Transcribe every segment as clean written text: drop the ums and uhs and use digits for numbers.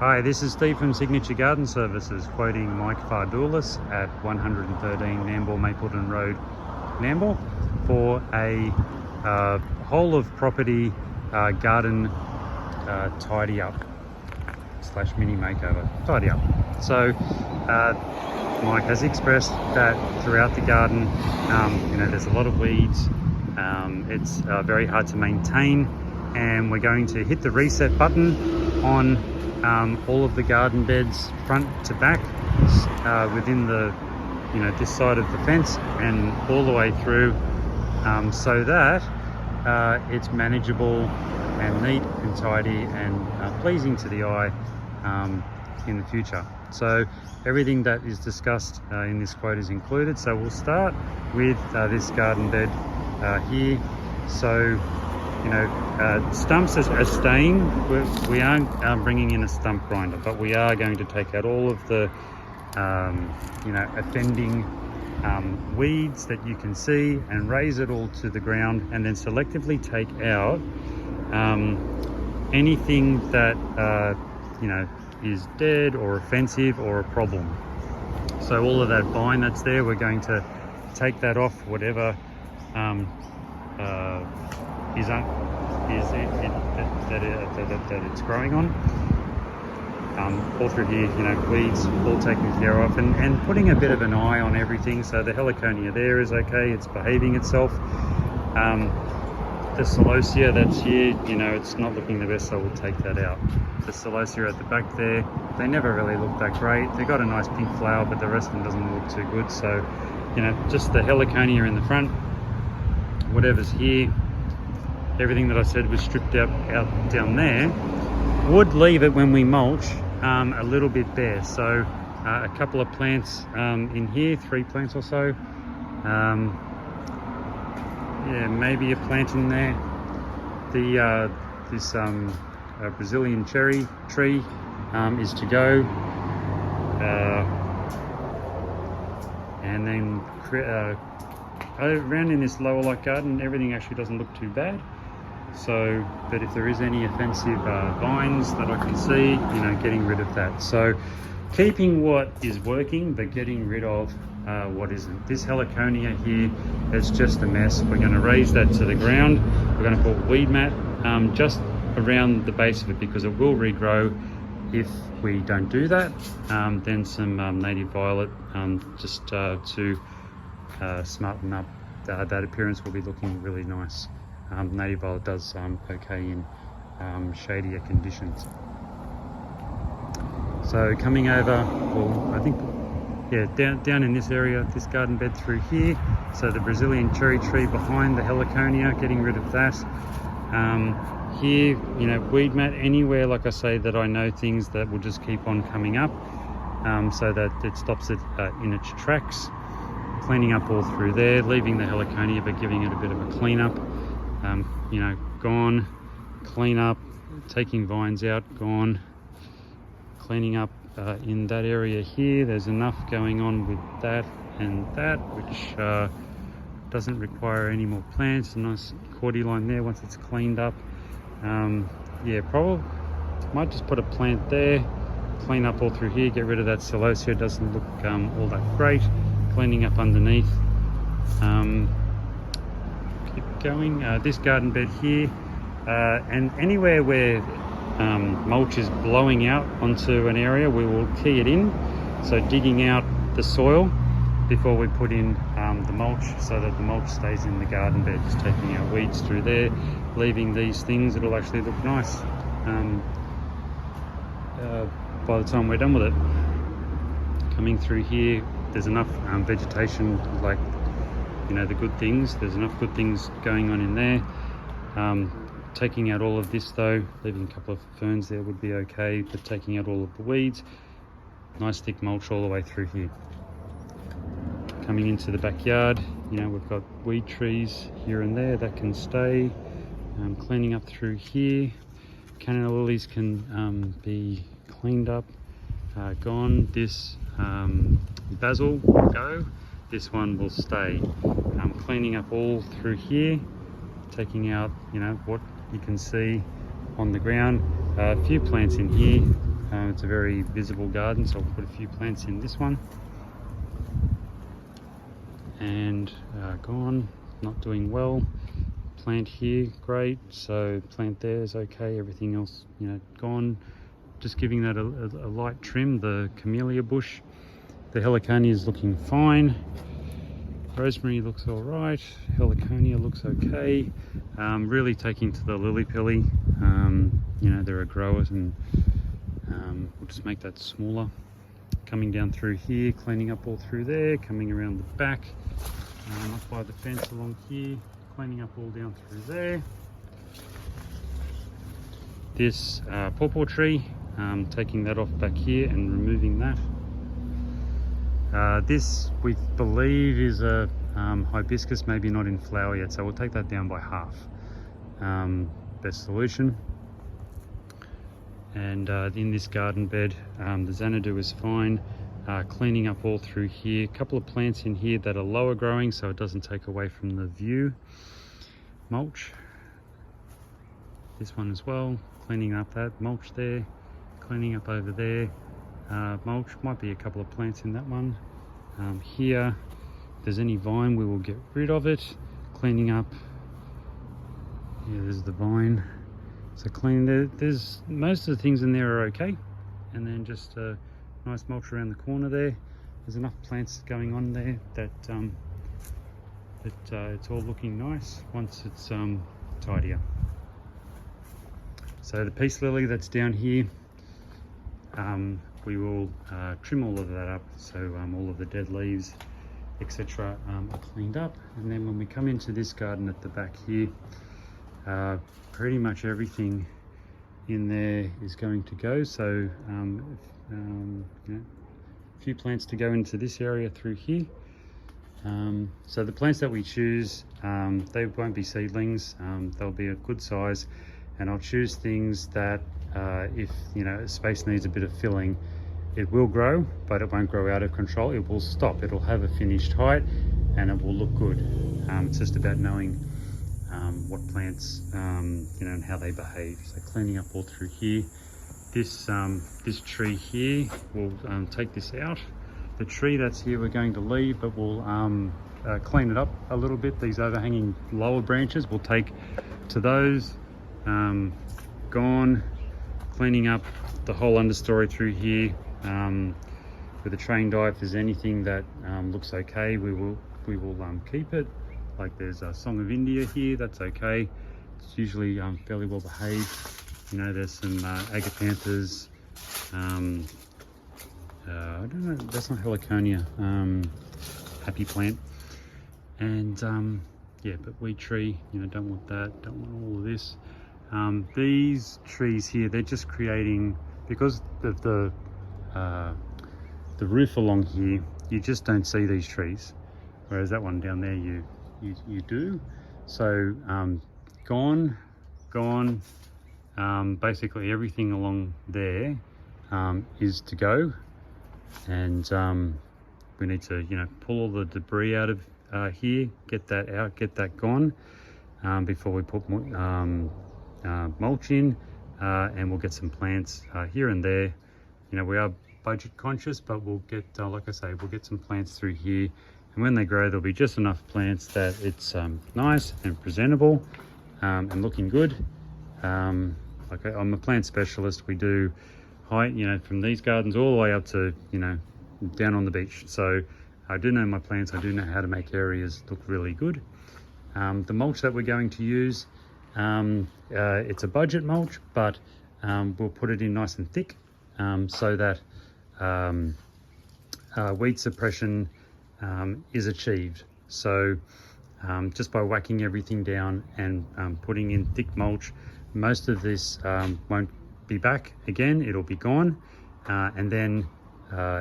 Hi, this is Steve from Signature Garden Services, quoting Mike Fardoulis at 113 Nambour Mapleton Road, Nambour, for a whole of property garden tidy up / mini makeover. Tidy up. So Mike has expressed that throughout the garden, there's a lot of weeds. It's very hard to maintain, and we're going to hit the reset button on all of the garden beds front to back within the this side of the fence and all the way through, so that it's manageable and neat and tidy and pleasing to the eye in the future. So everything that is discussed in this quote is included. So we'll start with this garden bed here. So stumps are staying. We aren't bringing in a stump grinder, but we are going to take out all of the offending weeds that you can see and raise it all to the ground, and then selectively take out anything that is dead or offensive or a problem. So all of that vine that's there, we're going to take that off, whatever that it's growing on. All through here, weeds all taken care of, and putting a bit of an eye on everything. So the heliconia there is okay, it's behaving itself. The celosia that's here, it's not looking the best, so we'll take that out. The celosia at the back there, they never really look that great. They've got a nice pink flower, but the rest of them doesn't look too good. So, just the heliconia in the front, whatever's here, everything that I said was stripped out down there. Would leave it when we mulch a little bit bare. So a couple of plants in here, 3 plants or so. Maybe a plant in there. This Brazilian cherry tree is to go, and then around in this lower light garden, everything actually doesn't look too bad. So, but if there is any offensive vines that I can see, getting rid of that. So keeping what is working, but getting rid of what isn't. This heliconia here is just a mess. We're going to raise that to the ground. We're going to put weed mat just around the base of it, because it will regrow. If we don't do that, then some native violet just to smarten up that appearance will be looking really nice. Native violet does okay in shadier conditions. So coming over, I think, down in this area, this garden bed through here. So the Brazilian cherry tree behind the heliconia, getting rid of that. Here, weed mat anywhere, like I say, that I know things that will just keep on coming up, so that it stops it in its tracks. Cleaning up all through there, leaving the heliconia but giving it a bit of a clean up. Gone, clean up, taking vines out, gone, cleaning up in that area here. There's enough going on with that and that, which doesn't require any more plants. A nice cordyline there once it's cleaned up. Probably might just put a plant there, clean up all through here, get rid of that celosia. It doesn't look all that great. Cleaning up underneath. Keep going. This garden bed here, and anywhere where mulch is blowing out onto an area, we will key it in. So digging out the soil before we put in the mulch, so that the mulch stays in the garden bed. Just taking out weeds through there, leaving these things. It'll actually look nice by the time we're done with it. Coming through here, there's enough vegetation, like the good things. There's enough good things going on in there. Taking out all of this though, leaving a couple of ferns there would be okay, but taking out all of the weeds. Nice thick mulch all the way through here. Coming into the backyard, we've got weed trees here and there that can stay. Cleaning up through here. Canna lilies can be cleaned up, gone. This basil will go. This one will stay. Cleaning up all through here, taking out what you can see on the ground. A few plants in here, It's a very visible garden, so I'll put a few plants in this one. And gone, not doing well. Plant here, great. So plant there is okay. Everything else, you know, gone. Just giving that a light trim. The camellia bush, the heliconia is looking fine. Rosemary looks all right. Heliconia looks okay. Really taking to the lily pilly. You know, there are growers, and we'll just make that smaller. Coming down through here, cleaning up all through there, coming around the back, up by the fence along here, cleaning up all down through there. This pawpaw tree, taking that off back here and removing that. This we believe is a hibiscus, maybe not in flower yet, so we'll take that down by half. Best solution. And in this garden bed, the Xanadu is fine. Cleaning up all through here. A couple of plants in here that are lower growing, so it doesn't take away from the view. Mulch. This one as well. Cleaning up that mulch there. Cleaning up over there. Mulch, might be a couple of plants in that one. Here, if there's any vine, we will get rid of it. Cleaning up. Yeah, there's the vine. So clean there. There's most of the things in there are okay, and then just a nice mulch around the corner there. There's enough plants going on there that it's all looking nice once it's tidier. So the peace lily that's down here, we will trim all of that up, so all of the dead leaves, etc. are cleaned up. And then when we come into this garden at the back here, pretty much everything in there is going to go. So yeah, a few plants to go into this area through here. So the plants that we choose, they won't be seedlings. They'll be a good size, and I'll choose things that if you know space needs a bit of filling, it will grow, but it won't grow out of control. It will stop. It'll have a finished height, and it will look good. It's just about knowing what plants, you know, and how they behave. So cleaning up all through here. This tree here, we'll take this out. The tree that's here we're going to leave, but we'll clean it up a little bit. These overhanging lower branches we'll take to those. Gone. Cleaning up the whole understory through here with a trained eye. If there's anything that looks okay, we will keep it. Like there's a Song of India here, that's okay. It's usually fairly well behaved. You know, there's some agapanthus. I don't know, that's not heliconia. Happy plant. And yeah, but wheat tree, you know, don't want that, don't want all of this. These trees here, they're just creating, because of the roof along here, you just don't see these trees. Whereas that one down there, you do. So gone. Basically everything along there is to go, and we need to, you know, pull all the debris out of here, get that out, get that gone before we put mulch in, and we'll get some plants here and there. You know, we are budget conscious, but we'll get, like I say, we'll get some plants through here. And when they grow, there'll be just enough plants that it's nice and presentable and looking good. Like I'm a plant specialist. We do height, you know, from these gardens all the way up to, you know, down on the beach. So I do know my plants. I do know how to make areas look really good. The mulch that we're going to use, it's a budget mulch, but we'll put it in nice and thick so that weed suppression is achieved. So just by whacking everything down and putting in thick mulch, most of this won't be back again, it'll be gone. And then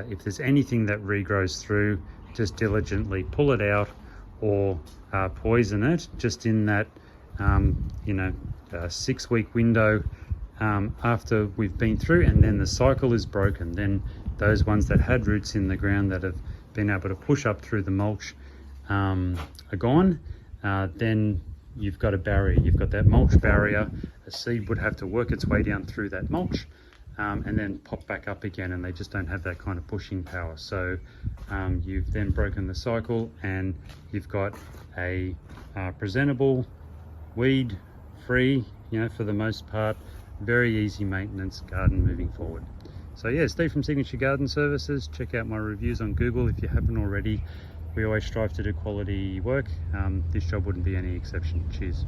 if there's anything that regrows through, just diligently pull it out or poison it just in that 6-week window after we've been through, and then the cycle is broken. Then those ones that had roots in the ground that have been able to push up through the mulch are gone. Then you've got a barrier, you've got that mulch barrier. A seed would have to work its way down through that mulch and then pop back up again, and they just don't have that kind of pushing power. So you've then broken the cycle, and you've got a presentable, weed free, you know, for the most part, very easy maintenance garden moving forward. So yeah, Steve from Signature Garden Services. Check out my reviews on Google if you haven't already. We always strive to do quality work. This job wouldn't be any exception. Cheers.